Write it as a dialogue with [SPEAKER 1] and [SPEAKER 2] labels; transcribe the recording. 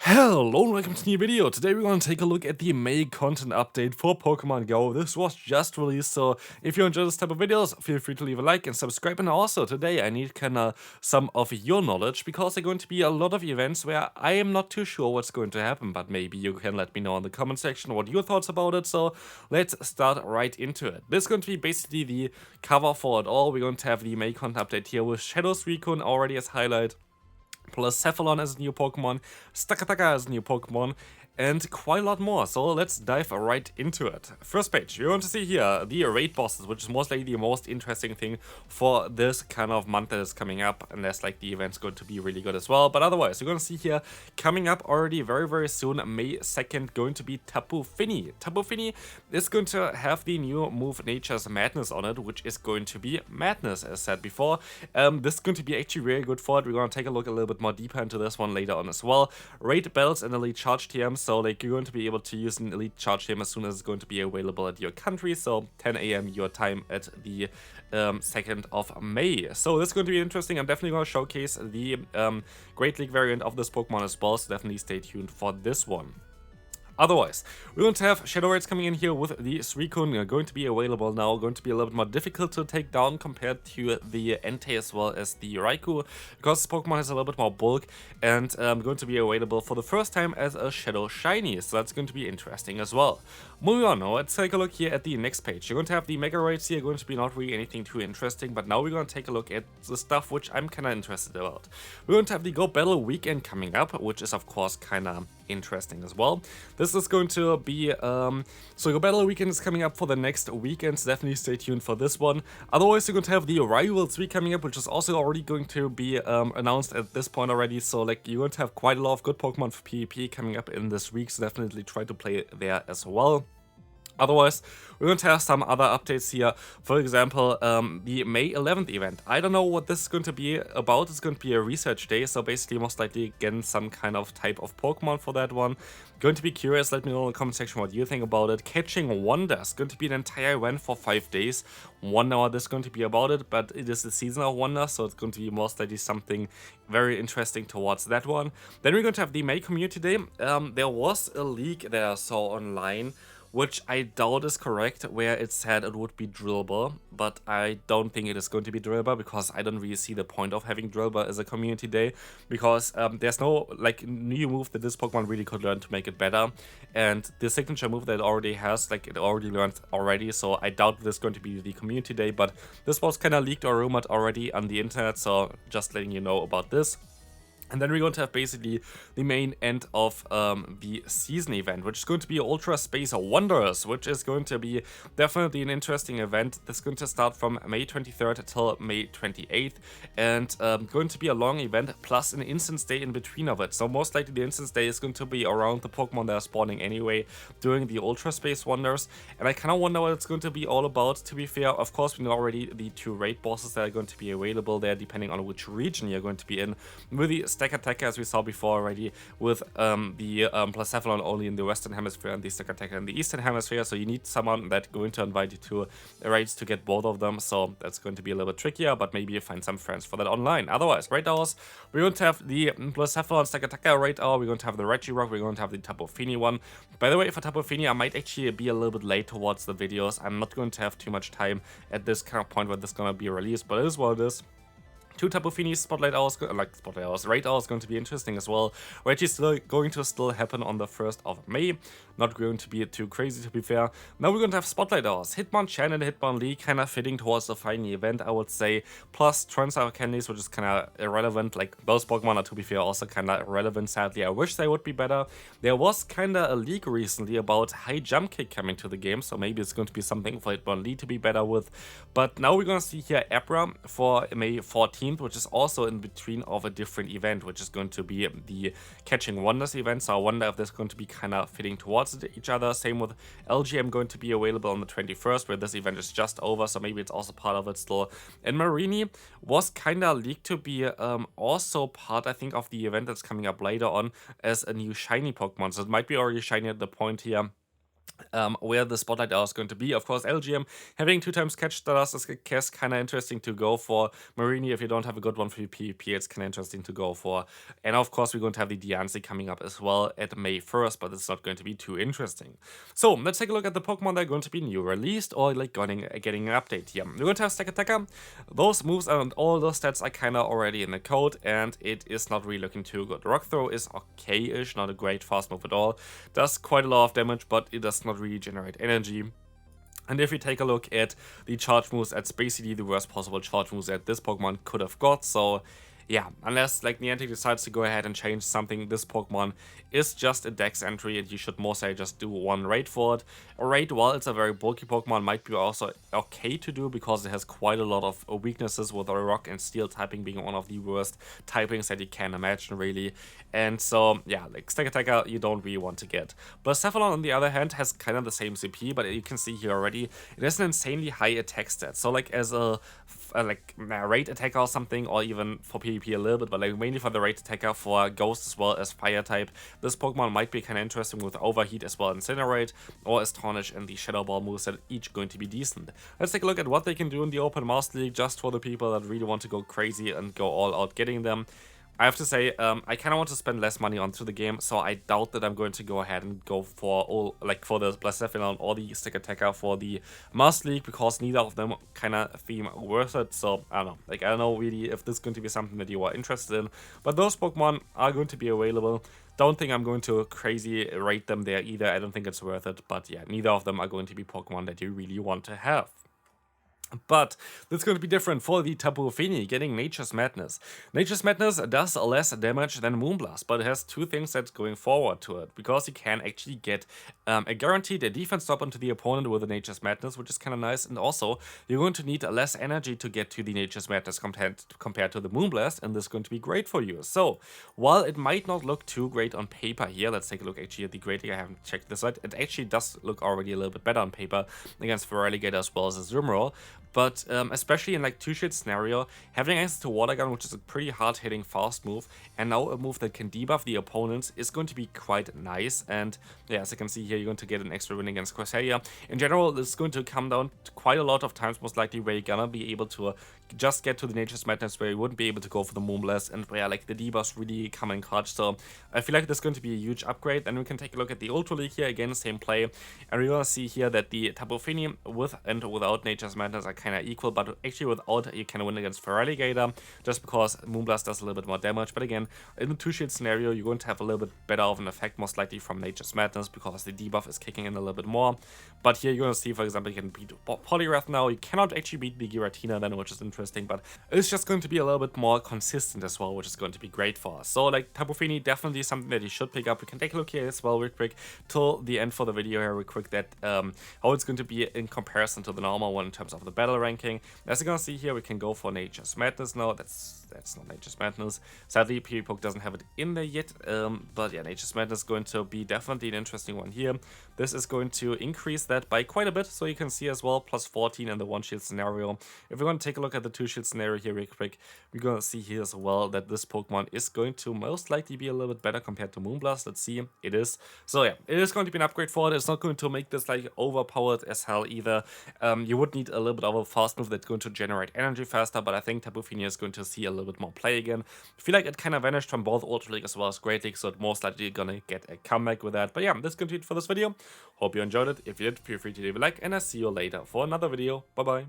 [SPEAKER 1] Hello and welcome to a new video. Today we're going to take a look at the May content update for Pokemon Go. This was just released, so if you enjoy this type of videos, feel free to leave a like and subscribe. And also today I need kinda some of your knowledge, because there are going to be a lot of events where I am not too sure what's going to happen, but maybe you can let me know in the comment section what your thoughts about it. So let's start right into it. This is going to be basically the cover for it all. We're going to have the May content update here with Shadow Suicune already as highlight, plus Cephalon as a new Pokemon, Stakataka as a new Pokemon, and quite a lot more. So let's dive right into it. First page, you're going to see here the raid bosses, which is most likely the most interesting thing for this kind of month that is coming up, unless like the event's going to be really good as well. But otherwise, you're going to see here coming up already very soon, May 2nd, going to be Tapu Fini. Tapu Fini is going to have the new move Nature's Madness on it, which is going to be madness, as said before. This is going to be actually really good for it. We're going to take a look a little bit more deeper into this one later on as well. Raid bells and elite charge TMs. So like you're going to be able to use an elite charge TM as soon as it's going to be available at your country. So 10 AM your time at the 2nd of May. So this is going to be interesting. I'm definitely going to showcase the Great League variant of this Pokemon as well. So definitely stay tuned for this one. Otherwise, we're going to have Shadow Raids coming in here with the Suicune going to be available now, going to be a little bit more difficult to take down compared to the Entei as well as the Raikou, because this Pokemon has a little bit more bulk and going to be available for the first time as a Shadow Shiny, so that's going to be interesting as well. Moving on now, let's take a look here at the next page. You're going to have the Mega Raids here, going to be not really anything too interesting, but now we're going to take a look at the stuff which I'm kind of interested about. We're going to have the Go Battle Weekend coming up, which is of course kind of interesting as well. This is going to be, so Go Battle Weekend is coming up for the next weekend, so definitely stay tuned for this one. Otherwise, you're going to have the Rivals Week coming up, which is also already going to be announced at this point already, so like you're going to have quite a lot of good Pokemon for PvP coming up in this week, so definitely try to play there as well. Otherwise, we're going to have some other updates here. For example, the May 11th event. I don't know what this is going to be about. It's going to be a research day, so basically most likely again some kind of type of Pokemon for that one. Going to be curious, let me know in the comment section what you think about it. Catching Wonders, going to be an entire event for 5 days. 1 hour this is going to be about it, but it is the season of Wonders, so it's going to be most likely something very interesting towards that one. Then we're going to have the May Community Day. There was a leak that I saw online, which I doubt is correct, where it said it would be drillable, but I don't think it is going to be drillable, because I don't really see the point of having drillable as a community day, because there's no like new move that this Pokemon really could learn to make it better, and the signature move that it already has, like it already learned already, so I doubt this is going to be the community day, but this was kind of leaked or rumored already on the internet, so just letting you know about this. And then we're going to have basically the main end of the season event, which is going to be Ultra Space Wanderers, which is going to be definitely an interesting event. This is going to start from May 23rd till May 28th, and going to be a long event plus an instance day in between of it. So most likely the instance day is going to be around the Pokemon that are spawning anyway during the Ultra Space Wanderers. And I kind of wonder what it's going to be all about, to be fair. Of course, we know already the 2 raid bosses that are going to be available there, depending on which region you're going to be in, with the Stakataka, as we saw before already, with the Cephalon only in the Western Hemisphere and the Stakataka in the Eastern Hemisphere, so you need someone that's going to invite you to raids to get both of them, so that's going to be a little bit trickier, but maybe you find some friends for that online. Otherwise, raid hours, we're going to have the Cephalon Stakataka raid hour, we're going to have the Regirock, we're going to have the Tapu Fini one. By the way, for Tapu Fini, I might actually be a little bit late towards the videos. I'm not going to have too much time at this kind of point where this is going to be released, but it is what it is. 2 Tapu Fini raid hours going to be interesting as well. Which is still going to happen on the 1st of May. Not going to be too crazy, to be fair. Now we're going to have Spotlight Hours. Hitmonchan and Hitmonlee kind of fitting towards the final event, I would say. Plus Transfer Candies, which is kind of irrelevant. Like, those Pokemon are, to be fair, also kind of irrelevant, sadly. I wish they would be better. There was kind of a leak recently about High Jump Kick coming to the game, so maybe it's going to be something for Hitmonlee to be better with. But now we're going to see here Abra for May 14th, which is also in between of a different event, which is going to be the Catching Wonders event. So I wonder if this is going to be kind of fitting towards each other. Same with LGM going to be available on the 21st, where this event is just over, so maybe it's also part of it still. And Marini was kind of leaked to be also part, I think, of the event that's coming up later on as a new shiny Pokemon. So it might be already shiny at the point here where the spotlight is going to be. Of course, LGM having 2 times catch status is kind of interesting to go for. Marini, if you don't have a good one for your PvP, it's kind of interesting to go for. And of course, we're going to have the Diancie coming up as well at May 1st, but it's not going to be too interesting. So let's take a look at the Pokemon that are going to be new released or like getting an update here. We're going to have Stack Attacker. Those moves and all those stats are kind of already in the code, and it is not really looking too good. Rock Throw is okay-ish, not a great fast move at all. Does quite a lot of damage, but it does not really generate energy. And if we take a look at the charge moves, that's basically the worst possible charge moves that this Pokemon could have got. So yeah, unless like Niantic decides to go ahead and change something, this Pokemon is just a dex entry, and you should more say just do one raid for it. A raid, while it's a very bulky Pokemon, might be also okay to do because it has quite a lot of weaknesses, with rock and steel typing being one of the worst typings that you can imagine, really. And so yeah, like Stack Attacker you don't really want to get. Blacephalon on the other hand has kind of the same CP, but you can see here already it has an insanely high attack stat. So like as a raid attacker or something, or even for PvP a little bit, but like mainly for the raid attacker for Ghost as well as Fire type, this Pokemon might be kind of interesting with Overheat as well, Incinerate, or Astonish and the Shadow Ball moves that are each going to be decent. Let's take a look at what they can do in the Open Master League, just for the people that really want to go crazy and go all out getting them. I have to say, I kind of want to spend less money onto the game, so I doubt that I'm going to go ahead and go for for the Blacephalon or the Stack Attacker for the Master League, because neither of them kind of seem worth it. So I don't know, I don't know really if this is going to be something that you are interested in, but those Pokemon are going to be available. Don't think I'm going to crazy rate them there either. I don't think it's worth it, but yeah, neither of them are going to be Pokemon that you really want to have. But that's going to be different for the Tapu Fini getting Nature's Madness. Nature's Madness does less damage than Moonblast, but it has two things that's going forward to it, because you can actually get a guaranteed defense stop onto the opponent with the Nature's Madness, which is kind of nice, and also you're going to need less energy to get to the Nature's Madness compared to the Moonblast, and this is going to be great for you. So, while it might not look too great on paper here, let's take a look actually at the grading. I haven't checked this out. It actually does look already a little bit better on paper against Feraligatr as well as Azumarill. But especially in like two-shit scenario, having access to Water Gun, which is a pretty hard-hitting fast move, and now a move that can debuff the opponents, is going to be quite nice. And yeah, as you can see here, you're going to get an extra win against Corsair. In general, this is going to come down to quite a lot of times, most likely, where you're gonna be able to just get to the Nature's Madness, where you wouldn't be able to go for the Moonblast, and where like the debuffs really come in clutch. So I feel like this is going to be a huge upgrade. Then we can take a look at the Ultra League here, again, same play, and we're gonna see here that the Tapu Fini with and without Nature's Madness are kind of equal, but actually without you can win against Feraligatr, just because Moonblast does a little bit more damage. But again, in the two-shield scenario, you're going to have a little bit better of an effect, most likely from Nature's Madness, because the debuff is kicking in a little bit more. But here you're going to see, for example, you can beat Poliwrath now. You cannot actually beat the Giratina then, which is interesting, but it's just going to be a little bit more consistent as well, which is going to be great for us. So like Tapu Fini, definitely something that you should pick up. We can take a look here as well real quick till the end for the video here real quick, that how it's going to be in comparison to the normal one in terms of the battle ranking. As you're gonna see here, we can go for Nature's Madness now. That's not Nature's Madness. Sadly, PvPoke doesn't have it in there yet. But yeah, Nature's Madness is going to be definitely an interesting one here. This is going to increase that by quite a bit, so you can see as well, plus 14 in the one-shield scenario. If we're going to take a look at the two-shield scenario here real quick, we're going to see here as well that this Pokemon is going to most likely be a little bit better compared to Moonblast. Let's see, it is. So yeah, it is going to be an upgrade for it. It's not going to make this like overpowered as hell either. You would need a little bit of a fast move that's going to generate energy faster, but I think Tapu Fini is going to see a little bit more play again. I feel like it kind of vanished from both Ultra League as well as Great League, so it's most likely gonna get a comeback with that. But yeah, this is going to be it for this video. Hope you enjoyed it. If you did, feel free to leave a like, and I'll see you later for another video. Bye bye.